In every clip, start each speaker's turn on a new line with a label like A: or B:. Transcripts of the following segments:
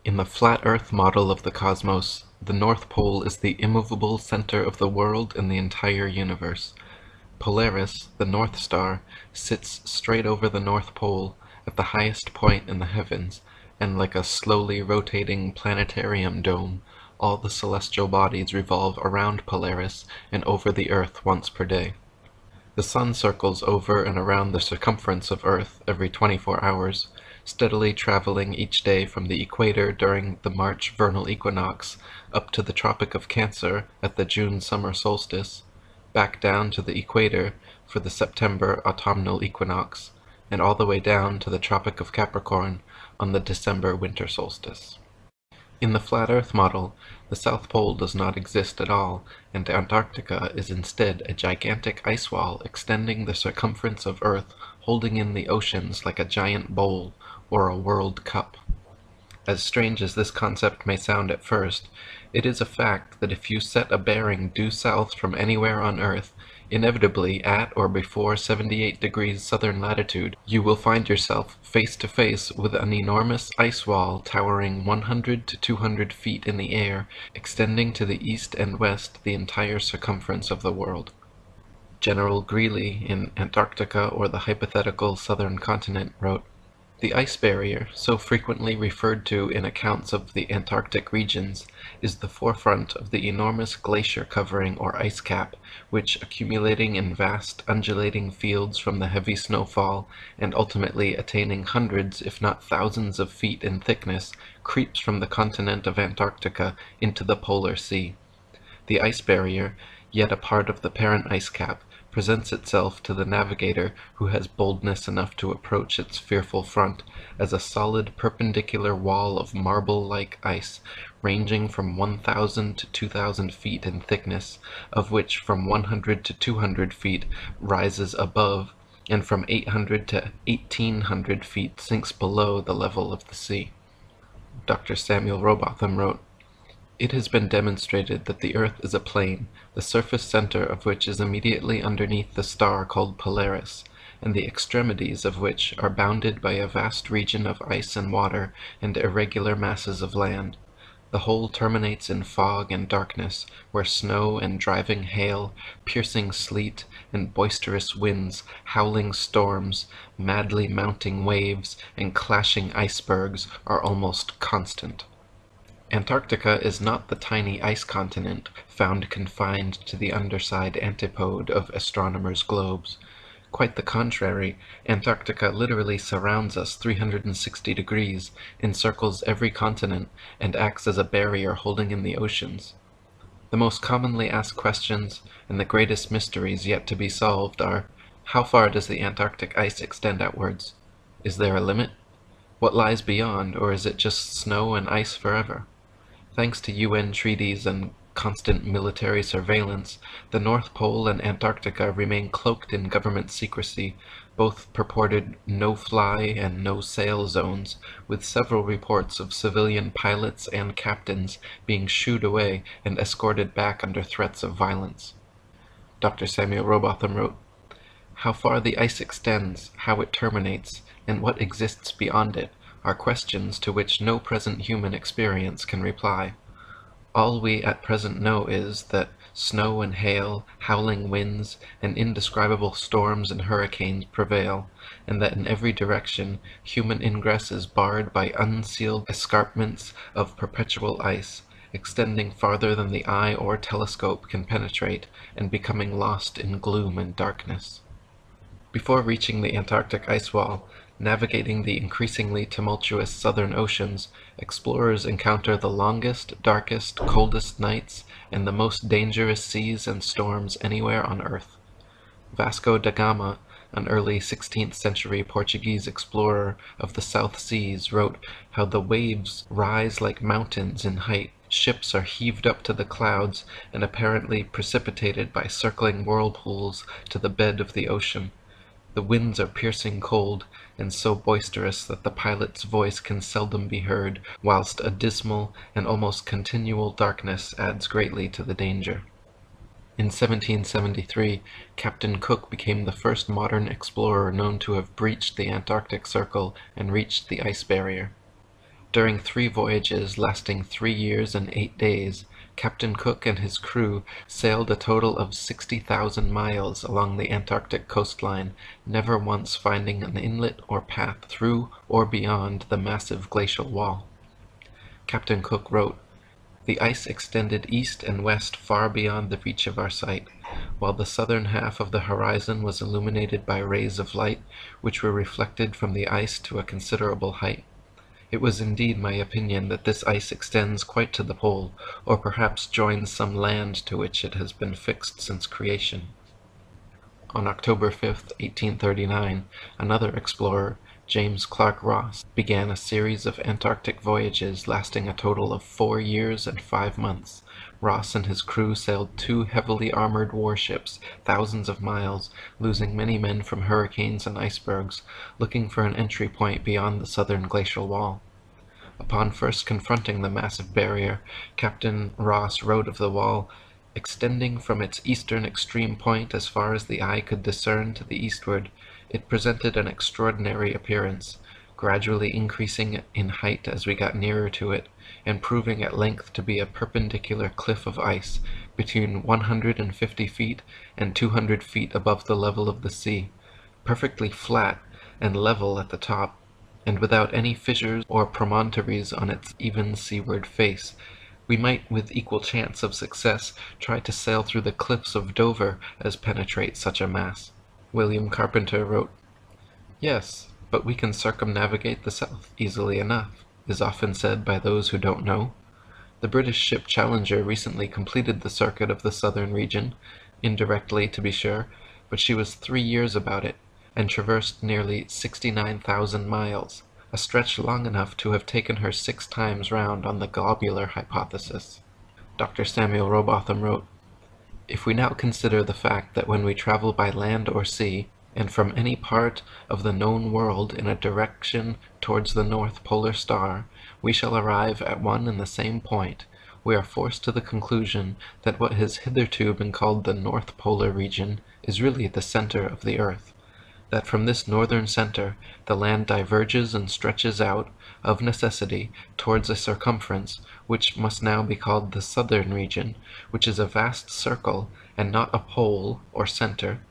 A: In the flat Earth model of the cosmos, the North Pole is the immovable center of the world and the entire universe. Polaris, the North Star, sits straight over the North Pole at the highest point in the heavens, and like a slowly rotating planetarium dome, all the celestial bodies revolve around Polaris and over the Earth once per day. The Sun circles over and around the circumference of Earth every 24 hours, steadily traveling each day from the equator during the March vernal equinox up to the Tropic of Cancer at the June summer solstice, back down to the equator for the September autumnal equinox, and all the way down to the Tropic of Capricorn on the December winter solstice. In the flat Earth model, the South Pole does not exist at all, and Antarctica is instead a gigantic ice wall extending the circumference of Earth, holding in the oceans like a giant bowl or a world cup. As strange as this concept may sound at first, it is a fact that if you set a bearing due south from anywhere on Earth, inevitably at or before 78 degrees southern latitude, you will find yourself face to face with an enormous ice wall towering 100 to 200 feet in the air, extending to the east and west the entire circumference of the world. General Greely in Antarctica or the Hypothetical Southern Continent wrote, "The ice barrier, so frequently referred to in accounts of the Antarctic regions, is the forefront of the enormous glacier-covering or ice cap, which, accumulating in vast undulating fields from the heavy snowfall, and ultimately attaining hundreds if not thousands of feet in thickness, creeps from the continent of Antarctica into the polar sea. The ice barrier, yet a part of the parent ice cap, presents itself to the navigator who has boldness enough to approach its fearful front, as a solid perpendicular wall of marble-like ice, ranging from 1,000 to 2,000 feet in thickness, of which from 100 to 200 feet rises above, and from 800 to 1,800 feet sinks below the level of the sea." Dr. Samuel Robotham wrote, "It has been demonstrated that the Earth is a plane, the surface center of which is immediately underneath the star called Polaris, and the extremities of which are bounded by a vast region of ice and water and irregular masses of land. The whole terminates in fog and darkness, where snow and driving hail, piercing sleet, and boisterous winds, howling storms, madly mounting waves, and clashing icebergs are almost constant. Antarctica is not the tiny ice continent found confined to the underside antipode of astronomers' globes. Quite the contrary, Antarctica literally surrounds us 360 degrees, encircles every continent, and acts as a barrier holding in the oceans. The most commonly asked questions, and the greatest mysteries yet to be solved are, how far does the Antarctic ice extend outwards? Is there a limit? What lies beyond, or is it just snow and ice forever? Thanks to UN treaties and constant military surveillance, the North Pole and Antarctica remain cloaked in government secrecy, both purported no-fly and no-sail zones, with several reports of civilian pilots and captains being shooed away and escorted back under threats of violence." Dr. Samuel Robotham wrote, "How far the ice extends, how it terminates, and what exists beyond it, are questions to which no present human experience can reply. All we at present know is that snow and hail, howling winds, and indescribable storms and hurricanes prevail, and that in every direction human ingress is barred by unsealed escarpments of perpetual ice, extending farther than the eye or telescope can penetrate, and becoming lost in gloom and darkness." Before reaching the Antarctic ice wall, navigating the increasingly tumultuous southern oceans, explorers encounter the longest, darkest, coldest nights and the most dangerous seas and storms anywhere on Earth. Vasco da Gama, an early 16th century Portuguese explorer of the South Seas, wrote how the waves rise like mountains in height, ships are heaved up to the clouds, and apparently precipitated by circling whirlpools to the bed of the ocean. The winds are piercing cold, and so boisterous that the pilot's voice can seldom be heard, whilst a dismal and almost continual darkness adds greatly to the danger. In 1773, Captain Cook became the first modern explorer known to have breached the Antarctic Circle and reached the ice barrier. During 3 voyages lasting 3 years and 8 days, Captain Cook and his crew sailed a total of 60,000 miles along the Antarctic coastline, never once finding an inlet or path through or beyond the massive glacial wall. Captain Cook wrote, "The ice extended east and west far beyond the reach of our sight, while the southern half of the horizon was illuminated by rays of light, which were reflected from the ice to a considerable height. It was indeed my opinion that this ice extends quite to the pole, or perhaps joins some land to which it has been fixed since creation." On October 5, 1839, another explorer, James Clark Ross, began a series of Antarctic voyages lasting a total of 4 years and 5 months. Ross and his crew sailed 2 heavily armored warships thousands of miles, losing many men from hurricanes and icebergs, looking for an entry point beyond the southern glacial wall. Upon first confronting the massive barrier, Captain Ross wrote of the wall, "Extending from its eastern extreme point as far as the eye could discern to the eastward, it presented an extraordinary appearance, gradually increasing in height as we got nearer to it, and proving at length to be a perpendicular cliff of ice, between 150 feet and 200 feet above the level of the sea, perfectly flat and level at the top, and without any fissures or promontories on its even seaward face. We might with equal chance of success try to sail through the cliffs of Dover as penetrate such a mass." William Carpenter wrote, "Yes, but we can circumnavigate the south easily enough, is often said by those who don't know. The British ship Challenger recently completed the circuit of the southern region, indirectly to be sure, but she was 3 years about it, and traversed nearly 69,000 miles, a stretch long enough to have taken her 6 times round on the globular hypothesis." Dr. Samuel Rowbotham wrote, "If we now consider the fact that when we travel by land or sea, and from any part of the known world in a direction towards the North Polar Star, we shall arrive at one and the same point, we are forced to the conclusion that what has hitherto been called the North Polar region is really the center of the earth, that from this northern center the land diverges and stretches out, of necessity, towards a circumference, which must now be called the southern region, which is a vast circle, and not a pole or center.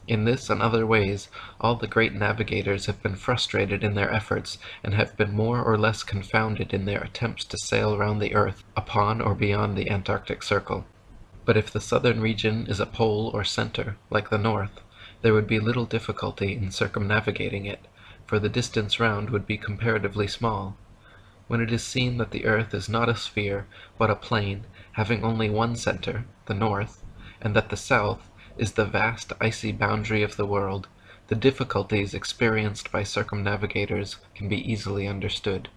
A: In this and other ways, all the great navigators have been frustrated in their efforts, and have been more or less confounded in their attempts to sail round the earth, upon or beyond the Antarctic Circle. But if the southern region is a pole or center, like the north, there would be little difficulty in circumnavigating it, for the distance round would be comparatively small. When it is seen that the earth is not a sphere, but a plane, having only one center, the north, and that the south is the vast icy boundary of the world, the difficulties experienced by circumnavigators can be easily understood.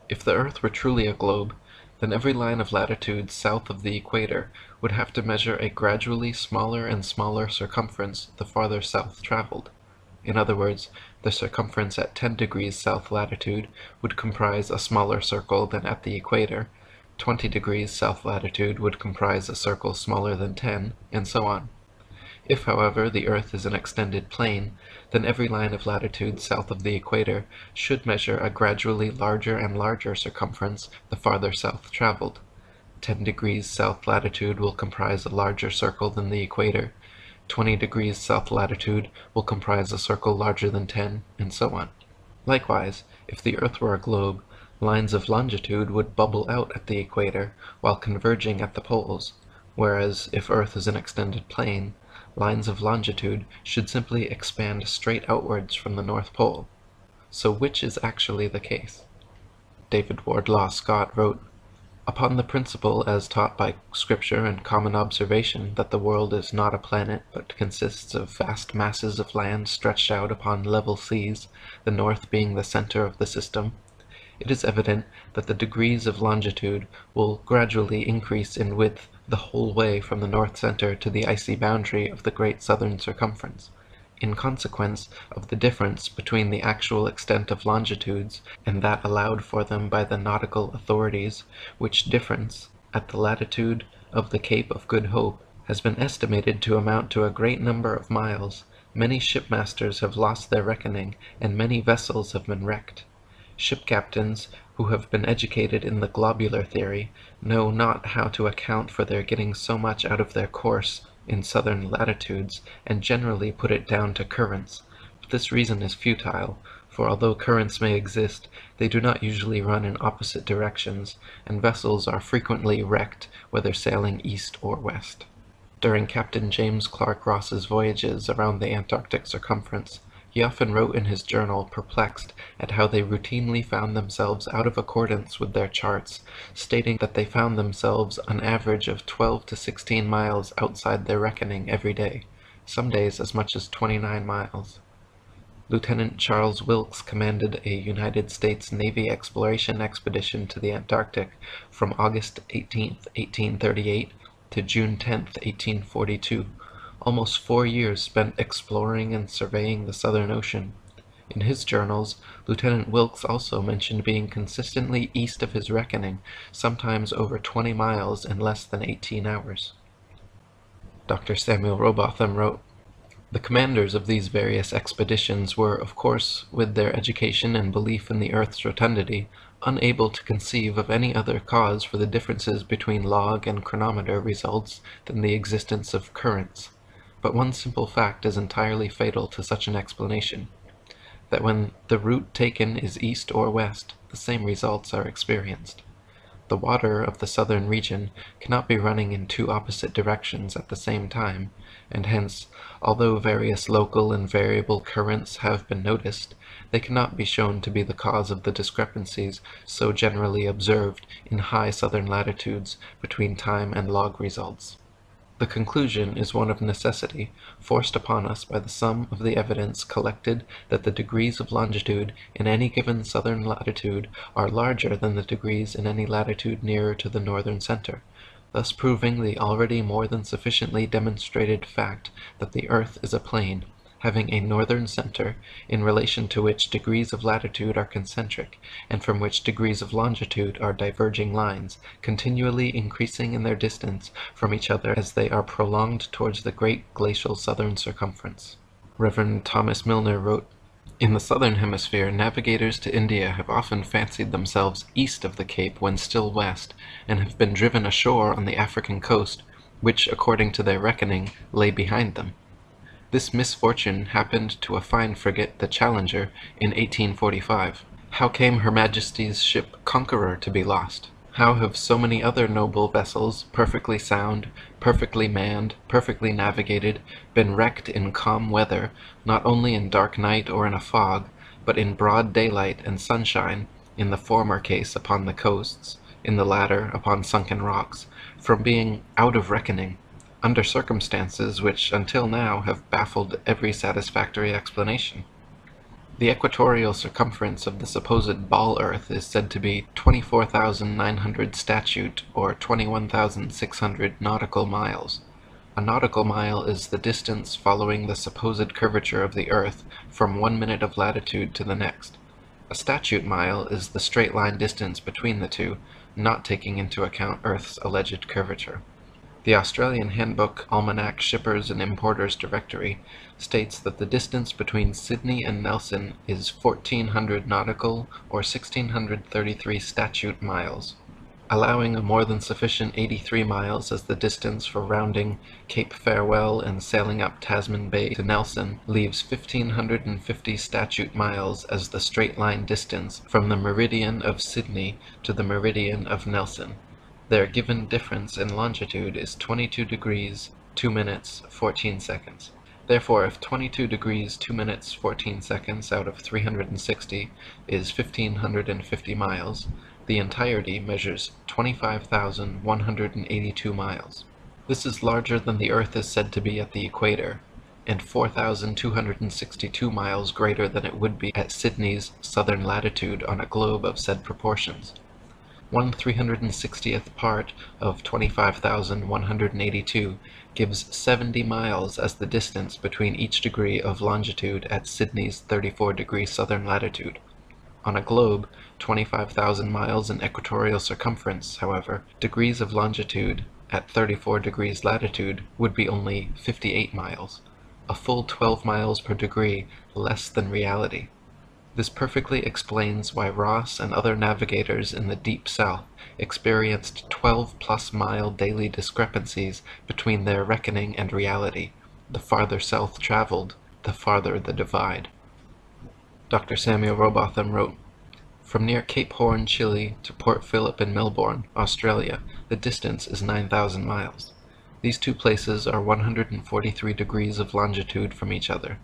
A: If the earth were truly a globe, then every line of latitude south of the equator would have to measure a gradually smaller and smaller circumference the farther south traveled. In other words, the circumference at 10 degrees south latitude would comprise a smaller circle than at the equator, 20 degrees south latitude would comprise a circle smaller than 10, and so on. If, however, the earth is an extended plane, then every line of latitude south of the equator should measure a gradually larger and larger circumference the farther south traveled. 10 degrees south latitude will comprise a larger circle than the equator, 20 degrees south latitude will comprise a circle larger than 10, and so on. Likewise, if the earth were a globe, lines of longitude would bubble out at the equator while converging at the poles, whereas if earth is an extended plane, lines of longitude should simply expand straight outwards from the North Pole. So which is actually the case? David Wardlaw Scott wrote, "Upon the principle as taught by Scripture and common observation that the world is not a planet but consists of vast masses of land stretched out upon level seas, the north being the center of the system, it is evident that the degrees of longitude will gradually increase in width the whole way from the north center to the icy boundary of the great southern circumference, in consequence of the difference between the actual extent of longitudes and that allowed for them by the nautical authorities, which difference, at the latitude of the Cape of Good Hope, has been estimated to amount to a great number of miles. Many shipmasters have lost their reckoning, and many vessels have been wrecked. Ship captains who have been educated in the globular theory know not how to account for their getting so much out of their course in southern latitudes, and generally put it down to currents. But this reason is futile, for although currents may exist, they do not usually run in opposite directions, and vessels are frequently wrecked whether sailing east or west. During Captain James Clark Ross's voyages around the Antarctic circumference, he often wrote in his journal, perplexed at how they routinely found themselves out of accordance with their charts, stating that they found themselves an average of 12 to 16 miles outside their reckoning every day, some days as much as 29 miles. Lieutenant Charles Wilkes commanded a United States Navy exploration expedition to the Antarctic from August 18, 1838 to June 10, 1842. Almost 4 years spent exploring and surveying the Southern Ocean. In his journals, Lieutenant Wilkes also mentioned being consistently east of his reckoning, sometimes over 20 miles in less than 18 hours. Dr. Samuel Robotham wrote, "The commanders of these various expeditions were, of course, with their education and belief in the earth's rotundity, unable to conceive of any other cause for the differences between log and chronometer results than the existence of currents. But one simple fact is entirely fatal to such an explanation, that when the route taken is east or west, the same results are experienced. The water of the southern region cannot be running in two opposite directions at the same time, and hence, although various local and variable currents have been noticed, they cannot be shown to be the cause of the discrepancies so generally observed in high southern latitudes between time and log results. The conclusion is one of necessity, forced upon us by the sum of the evidence collected that the degrees of longitude in any given southern latitude are larger than the degrees in any latitude nearer to the northern center, thus proving the already more than sufficiently demonstrated fact that the earth is a plane, having a northern center, in relation to which degrees of latitude are concentric, and from which degrees of longitude are diverging lines, continually increasing in their distance from each other as they are prolonged towards the great glacial southern circumference." Rev. Thomas Milner wrote, "In the southern hemisphere, navigators to India have often fancied themselves east of the Cape when still west, and have been driven ashore on the African coast, which, according to their reckoning, lay behind them. This misfortune happened to a fine frigate, the Challenger, in 1845. How came Her Majesty's ship Conqueror to be lost? How have so many other noble vessels, perfectly sound, perfectly manned, perfectly navigated, been wrecked in calm weather, not only in dark night or in a fog, but in broad daylight and sunshine, in the former case upon the coasts, in the latter upon sunken rocks, from being out of reckoning, under circumstances which until now have baffled every satisfactory explanation? The equatorial circumference of the supposed ball earth is said to be 24,900 statute, or 21,600 nautical miles. A nautical mile is the distance following the supposed curvature of the earth from 1 minute of latitude to the next. A statute mile is the straight line distance between the two, not taking into account Earth's alleged curvature. The Australian Handbook Almanac Shippers and Importers Directory states that the distance between Sydney and Nelson is 1,400 nautical or 1,633 statute miles. Allowing a more than sufficient 83 miles as the distance for rounding Cape Farewell and sailing up Tasman Bay to Nelson leaves 1,550 statute miles as the straight-line distance from the meridian of Sydney to the meridian of Nelson. Their given difference in longitude is 22 degrees, 2 minutes, 14 seconds. Therefore, if 22 degrees, 2 minutes, 14 seconds out of 360 is 1,550 miles, the entirety measures 25,182 miles. This is larger than the Earth is said to be at the equator, and 4,262 miles greater than it would be at Sydney's southern latitude on a globe of said proportions. 1/360th part of 25,182 gives 70 miles as the distance between each degree of longitude at Sydney's 34° southern latitude. On a globe 25,000 miles in equatorial circumference, however, degrees of longitude at 34° latitude would be only 58 miles, a full 12 miles per degree less than reality. This perfectly explains why Ross and other navigators in the deep south experienced 12-plus mile daily discrepancies between their reckoning and reality. The farther south traveled, the farther the divide. Dr. Samuel Robotham wrote, "From near Cape Horn, Chile, to Port Phillip in Melbourne, Australia, the distance is 9,000 miles. These two places are 143 degrees of longitude from each other.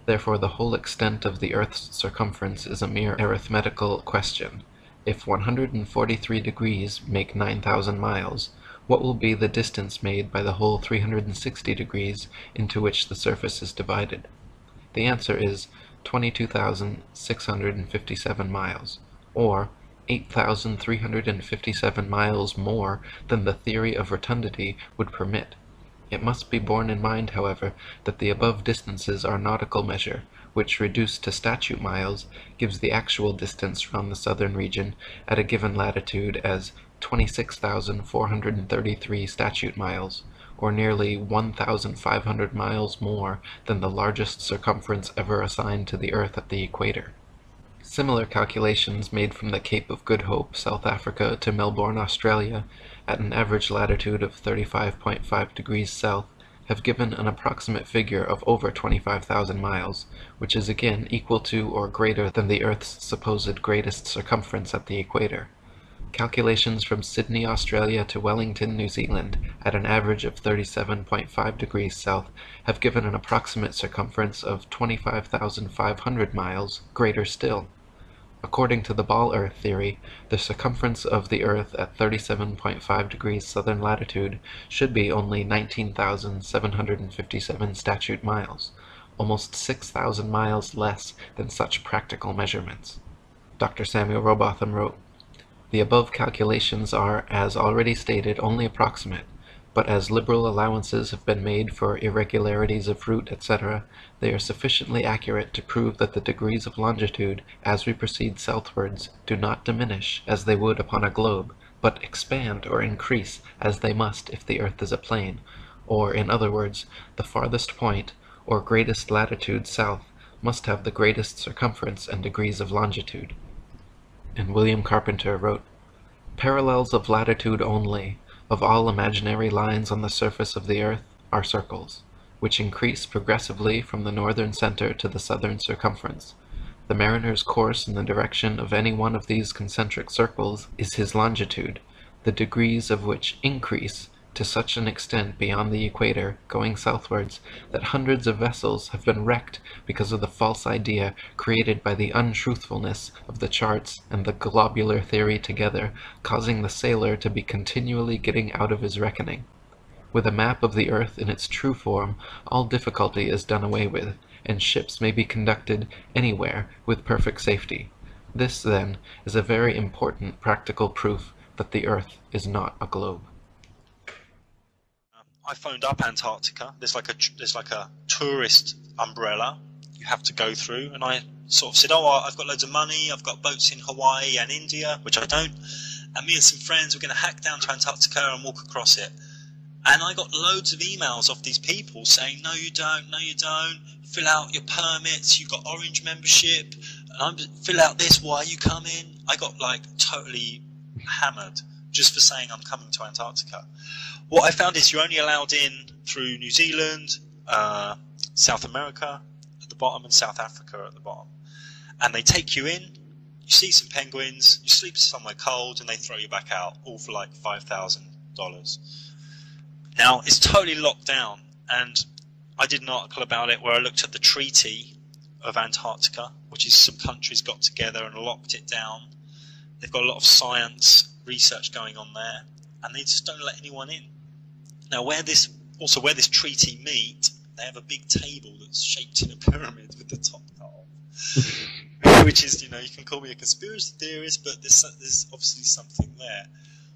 A: Therefore the whole extent of the Earth's circumference is a mere arithmetical question. If 143 degrees make 9,000 miles, what will be the distance made by the whole 360 degrees into which the surface is divided? The answer is 22,657 miles, or 8,357 miles more than the theory of rotundity would permit. It must be borne in mind, however, that the above distances are nautical measure, which, reduced to statute miles, gives the actual distance round the southern region at a given latitude as 26,433 statute miles, or nearly 1,500 miles more than the largest circumference ever assigned to the Earth at the equator. Similar calculations made from the Cape of Good Hope, South Africa, to Melbourne, Australia, at an average latitude of 35.5 degrees south, have given an approximate figure of over 25,000 miles, which is again equal to or greater than the Earth's supposed greatest circumference at the equator. Calculations from Sydney, Australia to Wellington, New Zealand, at an average of 37.5 degrees south, have given an approximate circumference of 25,500 miles, greater still. According to the ball Earth theory, the circumference of the Earth at 37.5 degrees southern latitude should be only 19,757 statute miles, almost 6,000 miles less than such practical measurements. Dr. Samuel Robotham wrote, "The above calculations are, as already stated, only approximate, but as liberal allowances have been made for irregularities of route, etc., they are sufficiently accurate to prove that the degrees of longitude, as we proceed southwards, do not diminish, as they would upon a globe, but expand or increase, as they must if the Earth is a plane, or, in other words, the farthest point, or greatest latitude south, must have the greatest circumference and degrees of longitude." And William Carpenter wrote, "Parallels of latitude only, of all imaginary lines on the surface of the earth, are circles, which increase progressively from the northern center to the southern circumference. The mariner's course in the direction of any one of these concentric circles is his longitude, the degrees of which increase to such an extent beyond the equator, going southwards, that hundreds of vessels have been wrecked because of the false idea created by the untruthfulness of the charts and the globular theory together, causing the sailor to be continually getting out of his reckoning. With a map of the earth in its true form, all difficulty is done away with, and ships may be conducted anywhere with perfect safety. This, then, is a very important practical proof that the earth is not a globe."
B: I phoned up Antarctica. There's like a tourist umbrella you have to go through, and I sort of said, "Oh, I've got loads of money. I've got boats in Hawaii and India," which I don't. And me and some friends were going to hack down to Antarctica and walk across it. And I got loads of emails off these people saying, "No, you don't. No, you don't. Fill out your permits. You've got Orange membership. And fill out this. Why are you coming?" I got like totally hammered just for saying I'm coming to Antarctica. What I found is you're only allowed in through New Zealand, South America at the bottom, and South Africa at the bottom. And they take you in, you see some penguins, you sleep somewhere cold, and they throw you back out, all for like $5,000. Now, it's totally locked down, and I did an article about it where I looked at the Treaty of Antarctica, which is some countries got together and locked it down. They've got a lot of science research going on there, and they just don't let anyone in. Now, where this treaty meet, they have a big table that's shaped in a pyramid with the top cut off. Which is, you can call me a conspiracy theorist, but there's obviously something there.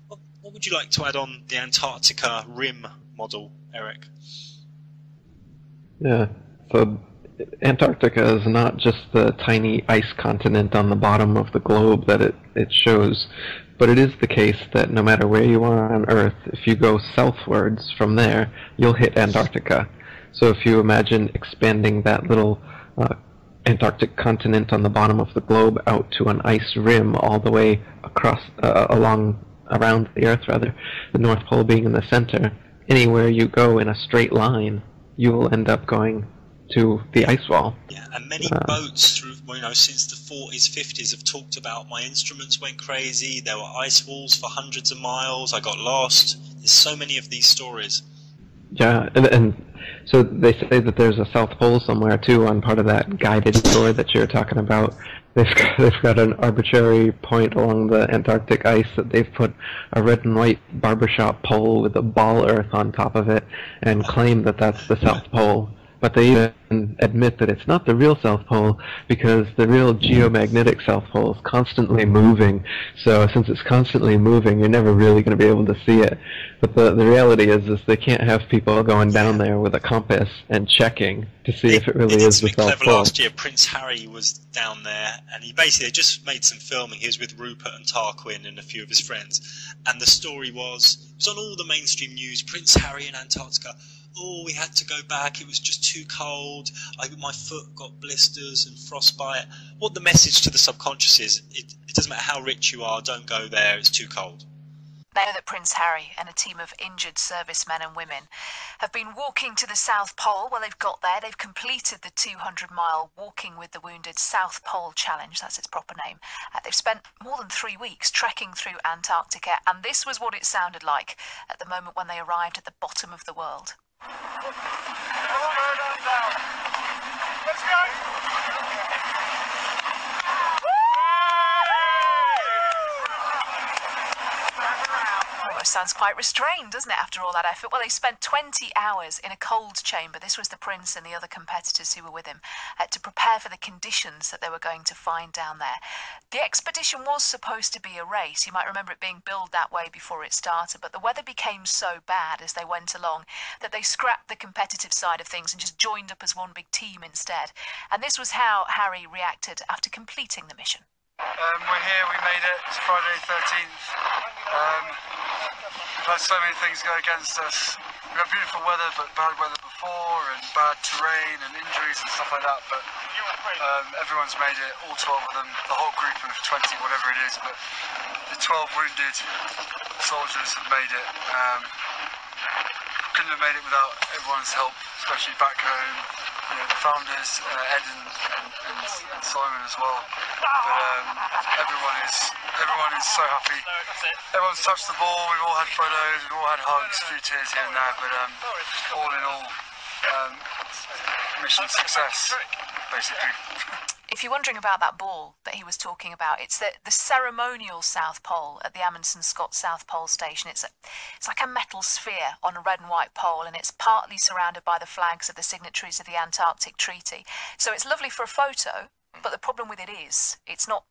B: What would you like to add on the Antarctica rim model, Eric?
A: Yeah, so Antarctica is not just the tiny ice continent on the bottom of the globe that it shows, but it is the case that no matter where you are on Earth, if you go southwards from there, you'll hit Antarctica. So if you imagine expanding that little Antarctic continent on the bottom of the globe out to an ice rim all the way across, around the Earth rather, the North Pole being in the center. Anywhere you go in a straight line, you will end up going to the ice wall.
B: Yeah, and many boats through, since the 40s, 50s have talked about my instruments went crazy, there were ice walls for hundreds of miles, I got lost. There's so many of these stories.
A: Yeah, and so they say that there's a South Pole somewhere too on part of that guided tour that you're talking about. They've got an arbitrary point along the Antarctic ice that they've put a red and white barbershop pole with a ball earth on top of it and claim that that's the South Pole. But they even admit that it's not the real South Pole because the real geomagnetic South Pole is constantly moving. So since it's constantly moving, you're never really going to be able to see it. But the reality is they can't have people going down there with a compass and checking to see if it really is the South Pole.
B: Last year, Prince Harry was down there, and he basically just made some filming. He was with Rupert and Tarquin and a few of his friends, and the story was, it was on all the mainstream news, Prince Harry in Antarctica. Oh, we had to go back, it was just too cold, my foot got blisters and frostbite. What the message to the subconscious is, it doesn't matter how rich you are, don't go there, it's too cold.
C: They know that Prince Harry and a team of injured servicemen and women have been walking to the South Pole. Well, they've got there, they've completed the 200-mile Walking with the Wounded South Pole Challenge, that's its proper name. They've spent more than 3 weeks trekking through Antarctica, and this was what it sounded like at the moment when they arrived at the bottom of the world.
D: Let's go!
C: It sounds quite restrained, doesn't it, after all that effort? Well, they spent 20 hours in a cold chamber. This was the prince and the other competitors who were with him to prepare for the conditions that they were going to find down there. The expedition was supposed to be a race. You might remember it being billed that way before it started, but the weather became so bad as they went along that they scrapped the competitive side of things and just joined up as one big team instead. And this was how Harry reacted after completing the mission.
D: We're here, we made it. It's Friday 13th. We've had so many things go against us. We've had beautiful weather, but bad weather before, and bad terrain and injuries and stuff like that. But everyone's made it, all 12 of them, the whole group of 20, whatever it is. But the 12 wounded soldiers have made it. Couldn't have made it without everyone's help, especially back home. The founders, Ed and Simon as well. But everyone is so happy. Everyone's touched the ball. We've all had photos. We've all had hugs, a few tears here and there. But all in all, mission success, basically.
C: If you're wondering about that ball that he was talking about, it's the ceremonial South Pole at the Amundsen Scott South Pole Station. It's like a metal sphere on a red and white pole, and it's partly surrounded by the flags of the signatories of the Antarctic Treaty. So it's lovely for a photo, but the problem with it is it's not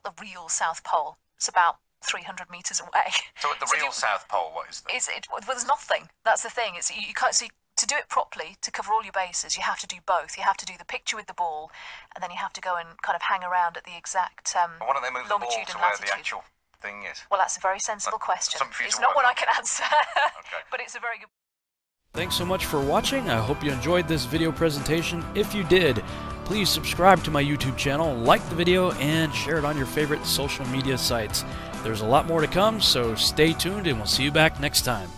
C: the real South Pole. It's about 300 meters away.
E: So at the real South Pole, what is that?
C: Well, there's nothing. That's the thing. You can't see. To do it properly, to cover all your bases, you have to do both. You have to do the picture with the ball, and then you have to go and kind of hang around at the exact
E: why don't they move the ball to where the actual thing is?
C: Well, that's a very sensible question. It's not one I can answer,
E: Okay.
C: but it's a very good.
F: Thanks so much for watching. I hope you enjoyed this video presentation. If you did, please subscribe to my YouTube channel, like the video, and share it on your favorite social media sites. There's a lot more to come, so stay tuned, and we'll see you back next time.